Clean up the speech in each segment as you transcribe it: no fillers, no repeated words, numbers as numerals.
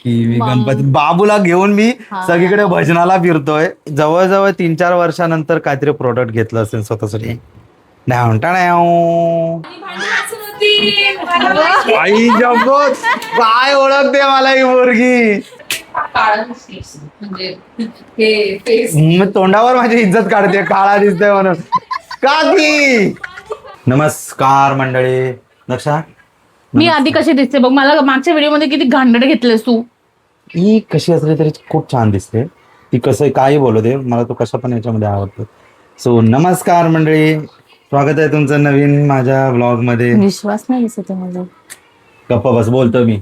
की मी गणपती बाबूला घेऊन मी सगळीकडे भजनाला फिरतोय. जवळजवळ 3-4 वर्षानंतर काहीतरी प्रोडक्ट घेतलं असेल स्वतःसाठी. आई जबत काय ओळखते मला ही मुलगी. मग तोंडावर माझी इज्जत काढते काळा दिसतोय म्हणून. काकी नमस्कार मंडळी. दक्षा मी आधी कशी दिसते बघ. मला मागच्या व्हिडिओ मध्ये किती घाणेरड घेतलेस तू. ही कशी असली तरी खूप छान दिसते. ती कसं काही बोलू दे, मला तो कशा पण याच्यामध्ये आवडतो. सो नमस्कार मंडळी, स्वागत आहे तुमचं नवीन माझ्या ब्लॉग मध्ये. विश्वास नाही दिसत माझा. गप्पा बस बोलतो मी.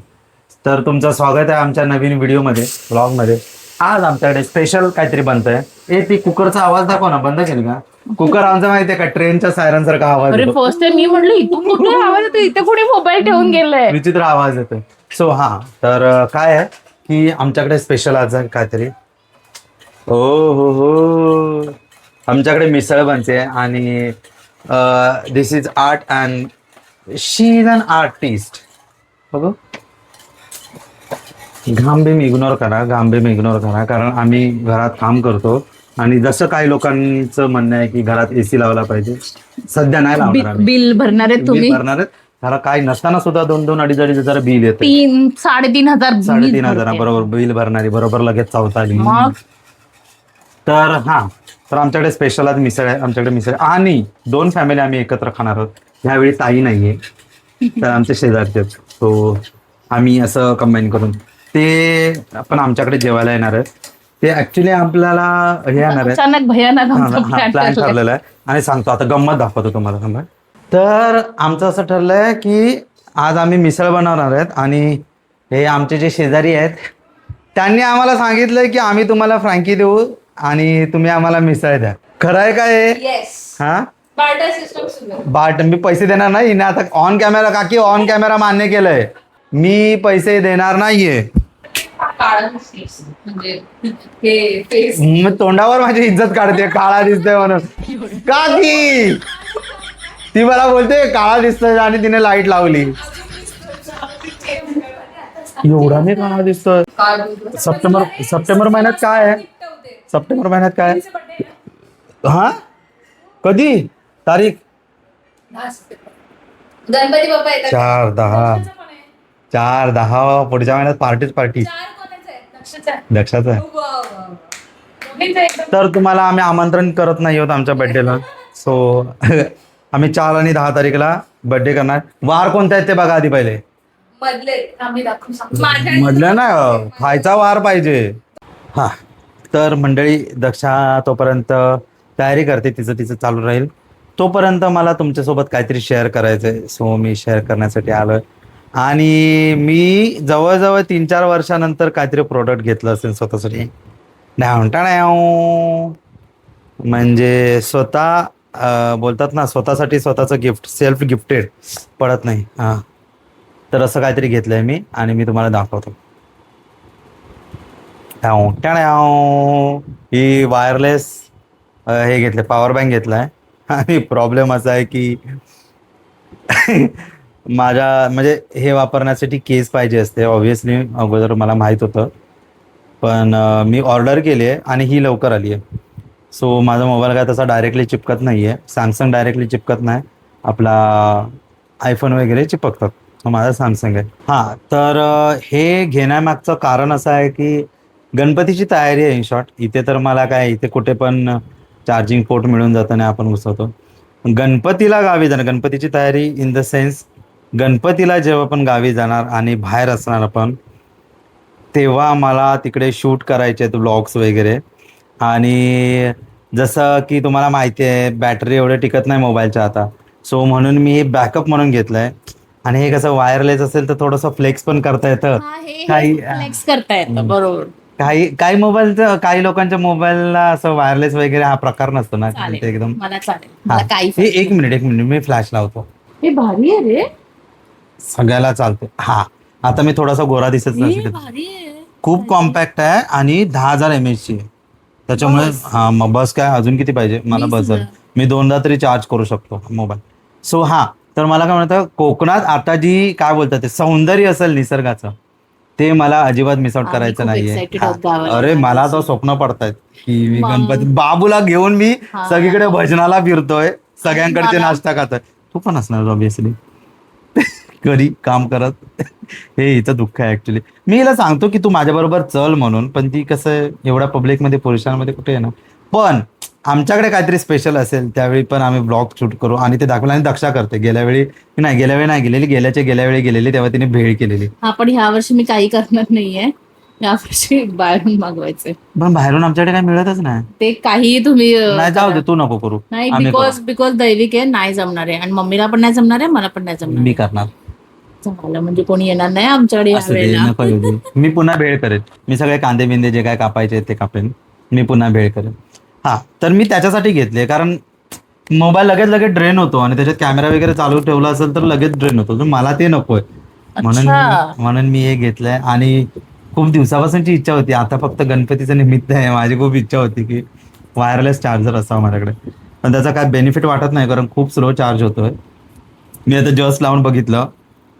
तर तुमचं स्वागत आहे आमच्या नवीन व्हिडिओ मध्ये, ब्लॉग मध्ये. आज आमच्याकडे स्पेशल काहीतरी बनतंय. ती कुकरचा आवाज दाखव ना. बंद केली का कुकर? आमचं माहितीये का ट्रेनच्या सायरन सारखा आवाज अरे फर्स्ट टाइम मी म्हटलं इथून कुठे आवाज येतो, इथे कोणी मोबाईल ठेवून गेलाय. विचित्र आवाज येतोय. सो हा तर काय आहे की आमच्याकडे स्पेशल आज आहे काहीतरी. हो आमच्याकडे मिसळ बनते आणि this is art and she is an artist. बघू, घामबीम इग्नोर करा कारण आम्ही घरात काम करतो आणि जसं काही लोकांचं म्हणणं आहे की घरात एसी लावला पाहिजे. सध्या नाही लावणार आम्ही. बिल भरणार आहे तुम्ही? भरणार आहेत. घरात काही नसताना सुद्धा 2-2, 2.5 हजार बिल येते. 3-3.5 3,500 बरोबर बिल भरणारी, बरोबर लगेच चौथाली. तर तर आमच्याकडे स्पेशल आज मिसळ आहे. आमच्याकडे मिसळ आणि 2 फॅमिली आम्ही एकत्र खाणार आहोत. ह्यावेळी ताई नाहीये, तर आमचे शेजारचे. सो आम्ही असं कंबाईन करून ते पण आमच्याकडे जेवायला येणार आहेत. ते ऍक्च्युली आपल्याला हे येणार आहे, अचानक भयानक प्लॅन ठरलेला आहे. आणि सांगतो आता, गंमत दाखवतो तुम्हाला. गंमत तर आमचं असं ठरलंय की आज आम्ही मिसळ बनवणार आहेत आणि हे आमचे जे शेजारी आहेत त्यांनी आम्हाला सांगितलंय की आम्ही तुम्हाला फ्रँकी देऊ आणि तुम्ही आम्हाला मिसळ द्या. खरं आहे का हे? हा बाट मी पैसे देणार नाही ना. आता ऑन कॅमेरा, काकी ऑन कॅमेरा मान्य केलंय, मी पैसे देणार नाहीये. मग तोंडावर माझी इज्जत काढते काळा दिसतोय म्हणून. काकी ती मला बोलते काळा दिसतोय आणि तिने लाईट लावली. एवढा नाही काळा दिसतोय. सप्टेंबर महिन्यात काय आहे? सप्टेंबर महिन्यात काय? हा कधी तारीख? गणपती बाप्पा येतात. 4/10 पुढच्या महिन्यात पार्टी. दक्षाच आहे. तर तुम्हाला आम्ही आमंत्रण करत नाही आहोत आमच्या बर्थडेला. सो आम्ही 4 आणि 10 तारीखला बर्थडे करणार. वार कोणते आहेत ते बघा आधी पहिले. मधलं ना, खायचा वार पाहिजे. हा तर मंडळी, दक्षा तोपर्यंत तयारी करते, तिचं चालू राहील. तोपर्यंत मला तुमच्यासोबत काहीतरी शेअर करायचंय. सो मी शेअर करण्यासाठी आलोय आणि मी जवळजवळ 3-4 वर्षानंतर काहीतरी प्रोडक्ट घेतलं असेल स्वतःसाठी. म्हणजे स्वतः बोलतात ना, स्वतःसाठी स्वतःचं गिफ्ट, सेल्फ गिफ्टेड पडत नाही. हा तर असं काहीतरी घेतलंय मी आणि मी तुम्हाला दाखवतो. ही वायरलेस हे घेतले, पॉवर बँक घेतलाय. आणि प्रॉब्लेम असा आहे की माझ्या म्हणजे हे वापरण्यासाठी केस पाहिजे असते. ऑब्व्हियसली अगोदर मला माहीत होतं, पण मी ऑर्डर केली आहे आणि ही लवकर आली आहे. सो माझा मोबाईल काय तसा डायरेक्टली चिपकत नाही आहे. सॅमसंग डायरेक्टली चिपकत नाही, आपला आयफोन वगैरे चिपकतात. माझा सॅमसंग आहे. हां तर हे घेण्यामागचं कारण असं आहे की गणपतीची तयारी आहे. इन शॉर्ट इथे तर मला काय, इथे कुठे पण चार्जिंग पोर्ट मिळून जातं आणि आपण घुसवतो. गणपतीला गावी जाणार, गणपतीची तयारी इन द सेन्स गणपतीला जेव्हा पण गावी जाणार आणि बाहेर असणार आपण, तेव्हा मला तिकडे शूट करायचे आहेत व्लॉग्स वगैरे. आणि जसं की तुम्हाला माहिती आहे बॅटरी एवढे टिकत नाही मोबाईलच्या आता. सो म्हणून मी हे बॅकअप म्हणून घेतलंय. आणि हे कसं वायरलेस असेल तर थोडंसं फ्लेक्स पण करता येतं. बरोबर. काही मोबाईलचं, काही लोकांच्या मोबाईलला असं वायरलेस वगैरे हा प्रकार नसतो ना, ते एकदम. एक मिनिट मी फ्लॅश लावतो. हे भारी आहे रे, सगळ्याला चालतो. हा आता मी थोडासा गोरा दिसत नाही, खूप कॉम्पॅक्ट आहे आणि 10,000 mAh ची आहे. त्याच्यामुळे हा मग बस काय, अजून किती पाहिजे मला? बस झालं, मी 2दा तरी चार्ज करू शकतो मोबाईल. सो हा तर मला काय म्हणतं, कोकणात आता जी काय बोलतात ते सौंदर्य असेल निसर्गाचं, ते मला अजिबात मिस आउट आम्ही करायचं खूप नाहीये. excited आहोत गावाला अरे मला जायला. तो स्वप्न पडतायत की मी मग. गणपती बाबूला घेऊन मी हा. सगळीकडे भजनाला फिरतोय, सगळ्यांकडचे मला- नाश्ता खातोय. तू पण असणार ऑब्विसली घरी काम करत. हे हिचं दुःख आहे ऍक्च्युली. मी हिला सांगतो की तू माझ्या बरोबर चल म्हणून, पण ती कसं आहे, एवढ्या पब्लिक मध्ये पुरुषांमध्ये कुठे आहे ना. पण आमच्याकडे काहीतरी स्पेशल असेल त्यावेळी पण आम्ही ब्लॉग शूट करू आणि ते दाखवलं. आणि दक्षा करते. गेल्या वेळी नाही गेलेली, गेल्या वेळी गेलेली तेव्हा तिने भेळ केलेली. हा पण ह्या वर्षी मी काही करणार नाहीये. या वर्षी बाहेरून मागवायचे. पण बाहेरून आमच्याकडे काही मिळतच नाही. ते काही तुम्ही नाही जाऊ दे, तू नको करू. नाही आम्ही बिकॉज दैविक आहे, नाही जमणार आहे आणि मम्मीला पण नाही जमणार आहे, मला पण नाही जमणार मी आहे. करणार. झालं म्हणजे कोणी येणार नाही आमच्याकडे असं दे, यावेळेला. नको येऊ दे. मी पुन्हा भेळ करेन. मी सगळे कांदे बिंदे जे काय कापायचे ते कापेन. मी पुन्हा भेळ करेन. हा तर मी त्याच्यासाठी घेतले, कारण मोबाईल लगेच ड्रेन होतो आणि त्याच्यात कॅमेरा वगैरे चालू ठेवला असेल तर लगेच ड्रेन होतो. तर मला ते नकोय. अच्छा. म्हणून मी हे घेतलंय. आणि खूप दिवसापासूनची इच्छा होती. आता फक्त गणपतीचं निमित्त आहे. माझी खूप इच्छा होती की वायरलेस चार्जर असावा माझ्याकडे. पण त्याचा काय बेनिफिट वाटत नाही, कारण खूप स्लो चार्ज होतोय. मी आता जस्ट लावून बघितलं,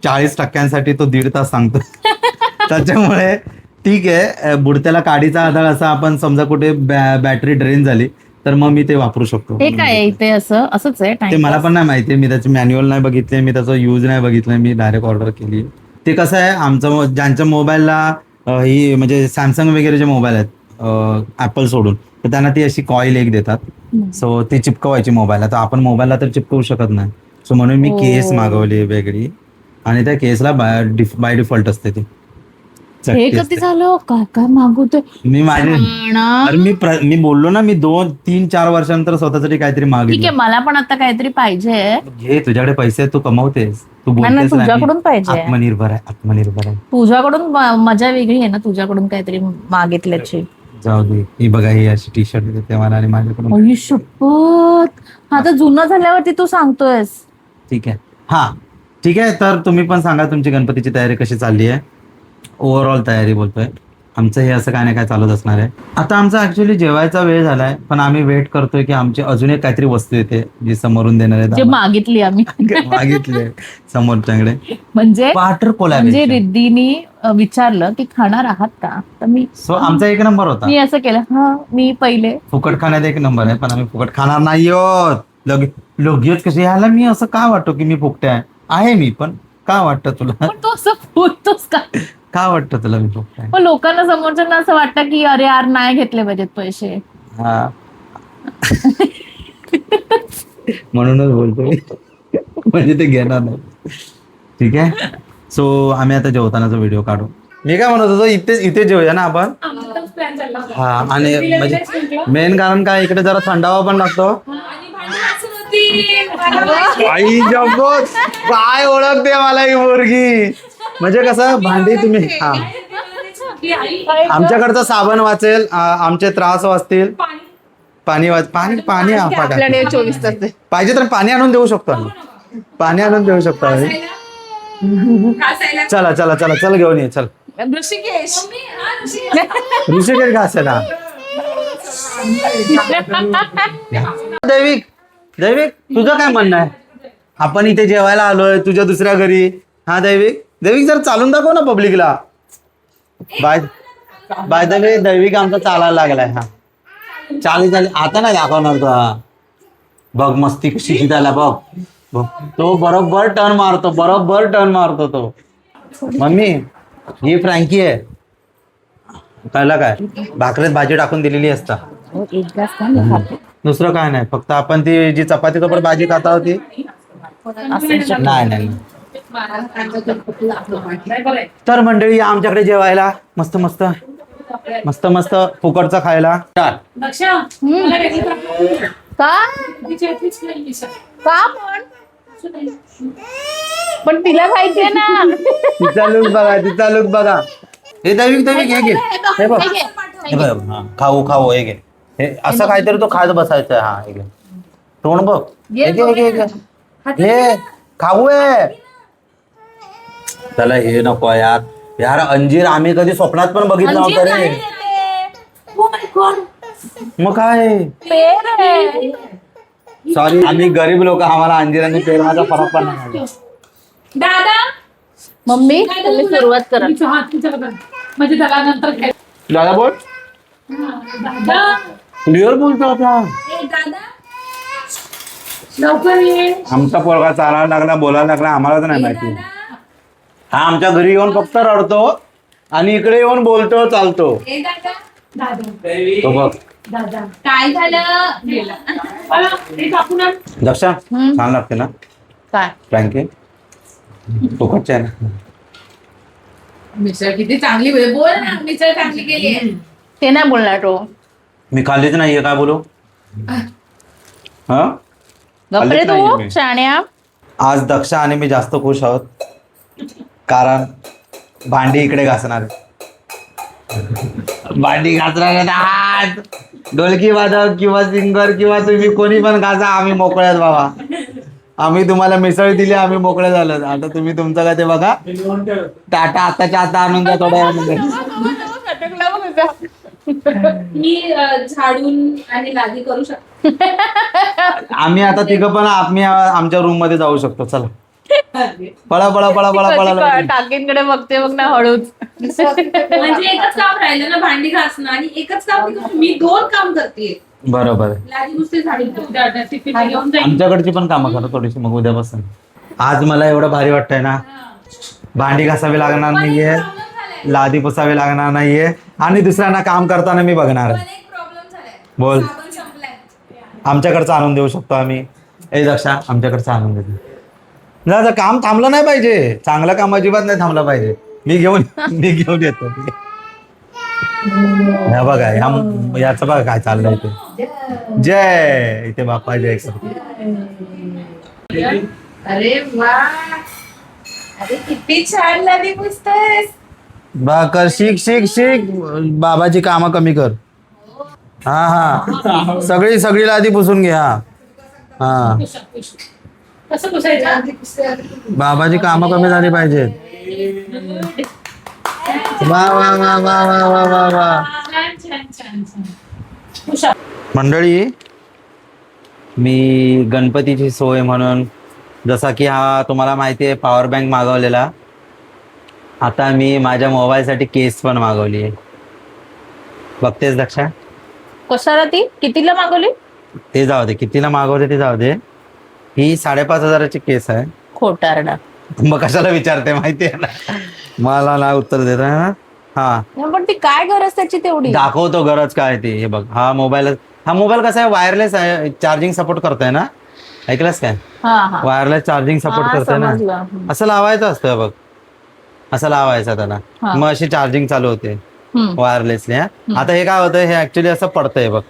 40% तो 1.5 तास सांगतो. त्याच्यामुळे ठीक आहे, बुडत्याला काडीचा आधार असा आपण समजा कुठे बॅटरी ड्रेन झाली तर मग मी ते वापरू शकतो. हे काय आहे इथे असंच आहे ते मला पण नाही माहिती. मी त्याचे मॅन्युअल नाही बघितले, मी त्याचा यूज नाही बघितलाय. मी डायरेक्ट ऑर्डर केली. ते कसं आहे, आमचं ज्यांच्या मोबाईलला ही म्हणजे सॅमसंग वगैरे जे मोबाईल आहेत ऍपल सोडून, तर त्यांना ती अशी कॉईल एक देतात. सो ती चिपकवायची मोबाईलला. तर आपण मोबाईलला तर चिपकवू शकत नाही. सो म्हणून मी केस मागवली वेगळी, आणि त्या केसला बाय डिफॉल्ट असते ती हे चटकी कधी असते. झालं काय काय मागवतोय मी अरे मी बोललो ना, मी 2-3-4 वर्षानंतर स्वतःसाठी काहीतरी ठीक मागितलं. आहे, मला पण आता काहीतरी पाहिजे. घे, तुझ्याकडे पैसे आहेत, तू कमवतेस, तू नाही, बोलतेस ना, मी तुझ्याकडून पाहिजे. आत्मनिर्भर आहे. तुझ्याकडून मजा वेगळी आहे ना, तुझ्याकडून काहीतरी मागितल्याची. जाऊ दे. ही बघा, ही अशी टी शर्ट देते मला आणि माझ्याकडून. अय्यो शपथ, आता जुनं झाल्यावरती तू सांगतोयस. ठीक आहे. हा ठीक आहे. तर तुम्ही पण सांगा तुमची गणपतीची तयारी कशी चालली आहे. ओव्हरऑल तयारी बोलतोय. आमचं हे असं काय ना काय चालूच असणार आहे. आता आमचा ऍक्च्युली जेवायचा वेळ झालाय, पण आम्ही वेट करतोय की आमची अजून एक काहीतरी वस्तू येते जी समोरून देणार जे आहे. मागितली आम्ही मागितले समोरच्याकडे म्हणजे वाटर म्हणजे कोलॅबरेशन. रिद्धीनी विचारलं की खाणार आहात का, तर सो आमचा 1 नंबर होता. मी असं केलं, हा मी पहिले. फुकट खाण्यात 1 नंबर आहे, पण आम्ही फुकट खाणार नाही आहोत. लगेच कसे ह्याला मी असं का वाटतो की मी फुकटे आहे मी, पण का वाटतं तुला? पण तू असं बोलतोस का? का वाटतं तुला मी फुकटे आहे? पण लोकांना समोरच्यांना असं वाटतं की अरे यार नाही घेतले पाहिजेत पैसे. हा म्हणूनच बोलतो मी. म्हणजे ते घेणार नाही. ठीक आहे. सो आम्ही आता जेवतानाचा व्हिडिओ काढू. मी काय म्हणत होतो, इथे जेवूया ना आपण. हा, आणि म्हणजे मेन कारण काय, इकडे जरा थंडावा पण लागतो. आई जब्बत, काय ओळखते मला ही मुलगी. म्हणजे कसं भांडी तुम्ही, हा आमच्याकडचा साबण वाचेल, आमचे त्रास वाचतील. पाणी आपल्याकडे 24 तास आहे. पाहिजे तर पाणी आणून देऊ शकतो आम्ही. पाणी आणून देऊ शकतो आम्ही. चला घेऊन ये. चल ऋषिकेश. ऋषिकेश घासायला. दैविक तुझं काय म्हणणं आहे? आपण इथे जेवायला आलोय तुझ्या दुसऱ्या घरी. हा दैविक जर चालून दाखव ना पब्लिकला. बाय द वे, दैविक आमचा चालायला लागलाय. हा चाली आता नाही दाखवणार तो. हा बघ मस्ती कशी शिकायला बघ. तो बरोबर टर्न मारतो तो. मम्मी ही फ्रँकी आहे. कळलं काय? भाकरीत भाजी टाकून दिलेली असता. दुसरं काय नाही, फक्त आपण ती जी चपाती सोबत भाजी खाता होती. नाही. तर मंडळी या आमच्याकडे जेवायला. मस्त फुकटचं खायला. का पण तिला खायचंय ना. तिचा लुक बघा. हे दैविक घे. हे बघ. हा खाऊ हे घे. हे असं काहीतरी तो खात बसायचं. हा हे घे. तोंड बघ. हे खाऊ आहे. त्याला हे नको यार अंजीर आम्ही कधी स्वप्नात पण बघितलं नव्हतं रे. मग काय, सॉरी आम्ही गरीब लोक, आम्हाला अंजीर आणि पेरण्याचा फरक पण नाही. मम्मी तुम्ही सुरुवात करा. म्हणजे त्याला नंतर दादा बोल. क्लिअर बोलतो आता. लवकर ये. आमचा पोरगा चालायला लागला, बोलायला लागला, आम्हाला तर नाही माहिती. हा आमच्या घरी येऊन फक्त रडतो आणि इकडे येऊन बोलतो, चालतो. तो बघ काय झालं? दक्षा छान लागते ना काय फ्रँकी? फुकटचे आहे ना. मिसळ किती चांगली बोल ना. मिसळ चांगली केली आहे. ते नाही बोलणार तो. मी खाल्लीच नाहीये, काय बोलू? हा गप्रे खाल्लीच नाहीये तू मी. शाण्या. आज दक्षा आणि मी जास्त खुश आहोत, कारण भांडी इकडे घासणार आहे. भांडी घासणार आहेत आज. ढोलकी वादक किंवा सिंगर किंवा तुम्ही कोणी पण घासा, आम्ही मोकळे आहेत बाबा. आम्ही तुम्हाला मिसळ दिली, आम्ही मोकळे झालो. आता तुम्ही तुमचं काय ते बघा. टाटा आताच्या आता आणून द्या थोड्या वेळामध्ये. मी झाडून आणि लादी करू शकते. आम्ही आता तिघं पण आम्ही आमच्या रूम मध्ये जाऊ शकतो. चला पळा पळा पळा पळा पळा. टाकींकडे बघते बघ ना हळूच. म्हणजे एकच काम राहिलं ना, भांडी घासणं आणि एकच काम मी 2 काम करते. बरोबर. लादी नुसते झाडून घेऊन जाईल. आमच्याकडची पण कामं करा थोडीशी मग उद्यापासून. आज मला एवढं भारी वाटतंय ना. भांडी घासावी लागणार नाहीये, लादी पुसावी लागणार नाहीये आणि दुसऱ्यांना काम करताना मी बघणार. बोल. आमच्याकडचं आणून देऊ शकतो आम्ही. ए दक्षा आमच्याकडचं आणून देतो. दादा काम थांबलं नाही पाहिजे, चांगलं काम अजिबात नाही थांबलं पाहिजे. मी घेऊन येतो. ह्या बघा याचं बघा काय चाललंय इथे. जय इथे बाप्पा जय करतो. अरे वा. अरे किती छान लादी पुसतेस. बा कर, शिक शिक शिक. बाबाची कामं कमी कर. हा हा सगळी लादी पुसून घे. हा हा कसं पुसायचं? बाबाची कामं कमी झाली पाहिजेत. वा वा वा वा वा वा वा वा. छान छान छान छान. मंडळी, मी गणपतीची सोय म्हणून, जसा की हा तुम्हाला माहिती आहे पॉवर बँक मागवलेला, आता मी माझ्या मोबाईलसाठी केस पण मागवली आहे. बघतेस दक्षा? कशाला ती कितीला मागवली? ते जाऊ दे, कितीला मागवले ते जाऊ दे. ही 5,500ची केस आहे. खोटारडा. मग कशाला विचारते माहिती आहे ना, मला ना उत्तर देत ना. हा पण ती काय गरज त्याची तेवढी? दाखवतो गरज काय ती. हे बघ, हा मोबाईल कसा आहे, वायरलेस आहे, चार्जिंग सपोर्ट करतोय ना. ऐकलंस काय? हा हा वायरलेस चार्जिंग सपोर्ट हा, करतोय ना. समजलं. असं लावायचं असतं बघ, असं लावायचं त्याला, हा. मग अशी चार्जिंग चालू होते हम्म. वायरलेसली. आता हे काय होतं, हे ऍक्च्युली असं पडतंय बघ.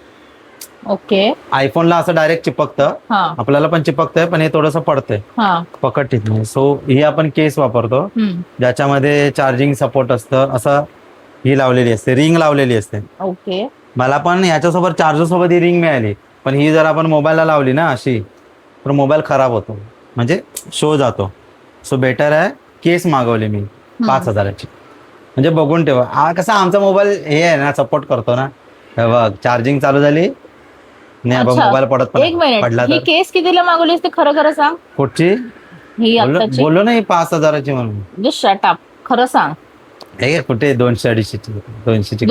ओके. आयफोनला असं डायरेक्ट चिपकतं, हा आपल्याला पण चिपकतंय, पण हे थोडंसं पडतंय, हा. पकड ठीक नाही. सो ही आपण केस वापरतो हम्म. ज्याच्यामध्ये चार्जिंग सपोर्ट असतं. असं ही लावलेली असते, रिंग लावलेली असते. ओके. मला पण याच्यासोबत चार्जर सोबत ही रिंग मिळाली, पण ही जर आपण मोबाईलला लावली ना अशी, तर मोबाईल खराब होतो, म्हणजे शो जातो. सो बेटर आहे केस मागवले मी 5,000ची. म्हणजे बघून ठेवा. हा कसा आमचा मोबाईल हे आहे ना, सपोर्ट करतो ना. हे बघ, चार्जिंग चालू झाली नाही, अच्छा. मोबाईल पडत एक पण मिनिट, पडला ही तर. केस कितीला मागवलीस ते खरं खरं सांग. कुठची? ही आत्ताची? बोललो नाही 5,000ची म्हणून. जस्ट शट अप, खरं सांग. हे कुठे 200-250ची 200ची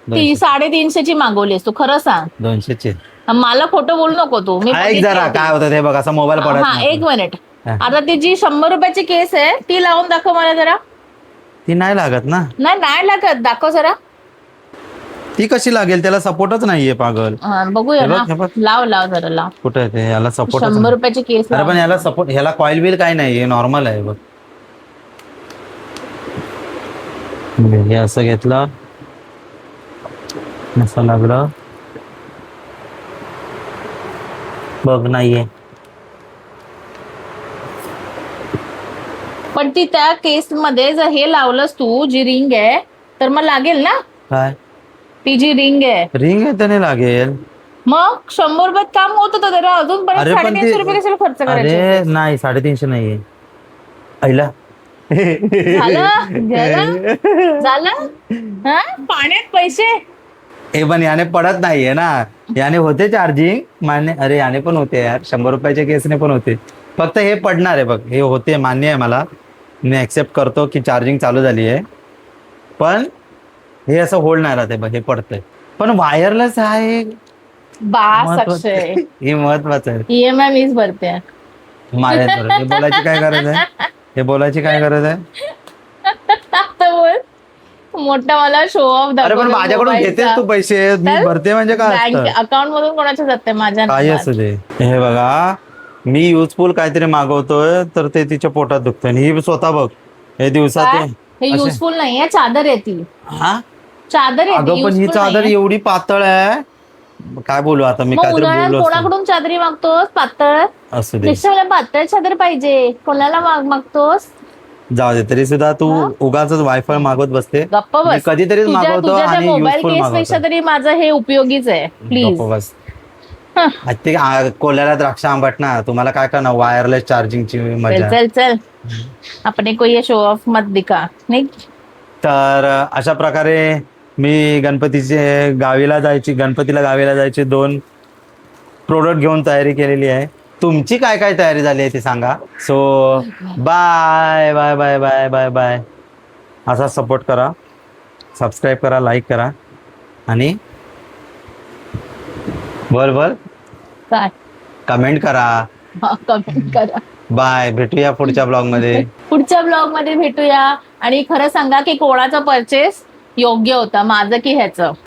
350ची मागवलीस तू, खरं सांग. 200ची. मला खोटं बोलू नको तू. मी ऐक जरा काय होतं ते बघ, असा मोबाईल पडत हा नाही. एक मिनिट. हा. आता ती जी 100 रुपयाची केस आहे ती लावून दाखव मला जरा. ती नाही लागत ना. नाही लागत, दाखव जरा. ती कशी लागेल, त्याला सपोर्टच नाहीये पागल. हा, बघूया हे बघ, ना. हे बघ. लाव जरा लाव. कुठे आहे ते, याला सपोर्ट. 100 रुपयाची केस अरे लाव. पण याला सपोर्ट, ह्याला कॉईल बिल काय नाहीये, नॉर्मल आहे बघ. हे असं घेतलं, असं लागलं बघ, नाहीये. पण ती त्या केस मध्ये जर हे लावलंस तू, जी रिंग आहे, तर मग लागेल ना. काय ती जी रिंग आहे, रिंग आहे त्याने लागेल. मग 100 रुपयात काम होत होतं जरा, अजून परत अरे पण 350 रुपये कशाला खर्च करायचे? अरे नाही, 350 नाहीये. आईला झालं हा, पाण्यात पैसे. हे पण याने पडत नाहीये ना, याने होते चार्जिंग मान्य. अरे याने पण होते यार, 100 रुपयाच्या केसने पण होते. फक्त हे पडणार आहे बघ, हे होते मान्य आहे मला. मी ऍक्सेप्ट करतो की चार्जिंग चालू झाली आहे, पण हे असं होल्ड नाही राहते बघ, हे पडतंय. पण वायरलेस आहे बास महत्वाचं. अक्षय, हे महत्वाचं आहे. EMI मीच भरते. माझ्यात बरं. हे बोलायची काय गरज आहे? हे बोलायची काय गरज आहे? आता बोल, मोठा मला शो ऑफ अरे पण माझ्याकडून घेतेस तू पैसे, मी तर भरते म्हणजे काय बँक असतं? अकाउंट मधून कोणाच्या जाते माझ्या काही नावात. असू दे. हे बघा, मी युजफुल काहीतरी मागवतोय तर ते तिच्या पोटात दुखतंय. आणि ही स्वतः बघ, हे दिवसात काय? हे असे- युजफुल नाहीये, चादर आहे ती, हा चादर आहे ती, अगं पण ही useful चादर नाहीये. एवढी पातळ आहे, काय बोलू आता मी, मग काहीतरी उन्हाळ्यात बोललो असतो. कोणाकडून चादरी मागतोस पातळ? असू दे, पेक्षा मला पातळ चादर पाहिजे, कोणाला मागतोस? जाऊ दे. तरी सुद्धा तू हा? उगाच वायफाय मागवत बसते. गप्प मी बस. कधीतरीच तुझ्या मागवतो तुझ्या त्या आणि मोबाईल युजफुल केस पेक्षा मागवतो. तरी माझं हे उपयोगीच आहे, प्लीज. गप्प बस. हं. ते कोल्याला द्राक्ष आंबट ना, तुम्हाला काय करणार, वायरलेस चार्जिंगची चल मजा. चल चल, अपने को ये शो ऑफ मत दिखा, नाही? तर अशा प्रकारे मी गणपतीला गावीला जायचे 2 प्रोडक्ट घेऊन तयारी केलेली आहे. तुमची काय काय तयारी झाली आहे ती सांगा. So bye bye bye bye bye bye. असा सपोर्ट करा, सबस्क्राईब करा, लाईक करा आणि बोल काय? कमेंट करा. कमेंट करा. बाय, भेटूया पुढच्या ब्लॉग मध्ये. पुढच्या ब्लॉग मध्ये भेटूया. आणि खरं सांगा की कोणाचा परचेस योग्य होता, माझं की ह्याचं?